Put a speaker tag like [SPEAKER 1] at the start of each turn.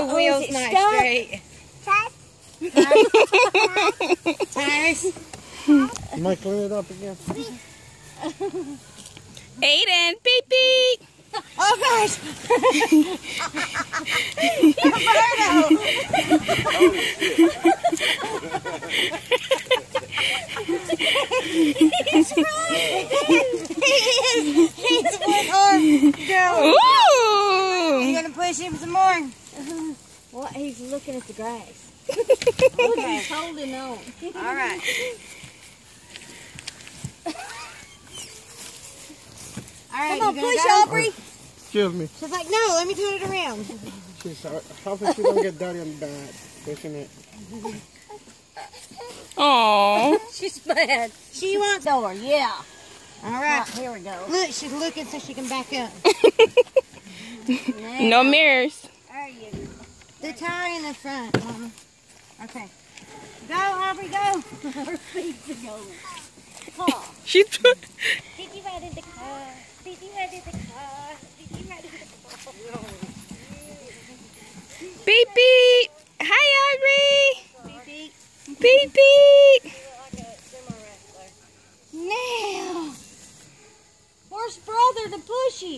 [SPEAKER 1] the wheel's not straight. Tires.
[SPEAKER 2] You might clean it up again.
[SPEAKER 3] Aiden, beep beep.
[SPEAKER 1] Oh gosh! He's one arm. Go.
[SPEAKER 3] Ooh!
[SPEAKER 1] You gonna push him some more?
[SPEAKER 4] What? He's looking at the grass.
[SPEAKER 1] Okay.
[SPEAKER 4] He's holding on.
[SPEAKER 1] All right. All right.
[SPEAKER 4] Come on,
[SPEAKER 1] you gonna
[SPEAKER 4] push,
[SPEAKER 1] go?
[SPEAKER 4] Aubrey.
[SPEAKER 2] Excuse me.
[SPEAKER 1] She's like, no, let me turn it around.
[SPEAKER 2] She's hoping she don't get dirty on the back. Pushing it.
[SPEAKER 3] Aww.
[SPEAKER 4] She's mad.
[SPEAKER 1] She wants door.
[SPEAKER 4] Yeah.
[SPEAKER 1] All right.
[SPEAKER 4] Here we go.
[SPEAKER 1] Look, she's looking so she can back up.
[SPEAKER 3] No mirrors.
[SPEAKER 1] There you go. The tire in the front, Mama. Okay. Go, Aubrey, go.
[SPEAKER 4] Her feet are going. Oh.
[SPEAKER 3] She's
[SPEAKER 4] Did you ride in the car? Did you ride in the car? Did you ride in the car?
[SPEAKER 3] beep beep. Hi, Aubrey.
[SPEAKER 1] Beep, beep.
[SPEAKER 3] Beep beep.
[SPEAKER 1] Now. Where's brother, the pushy?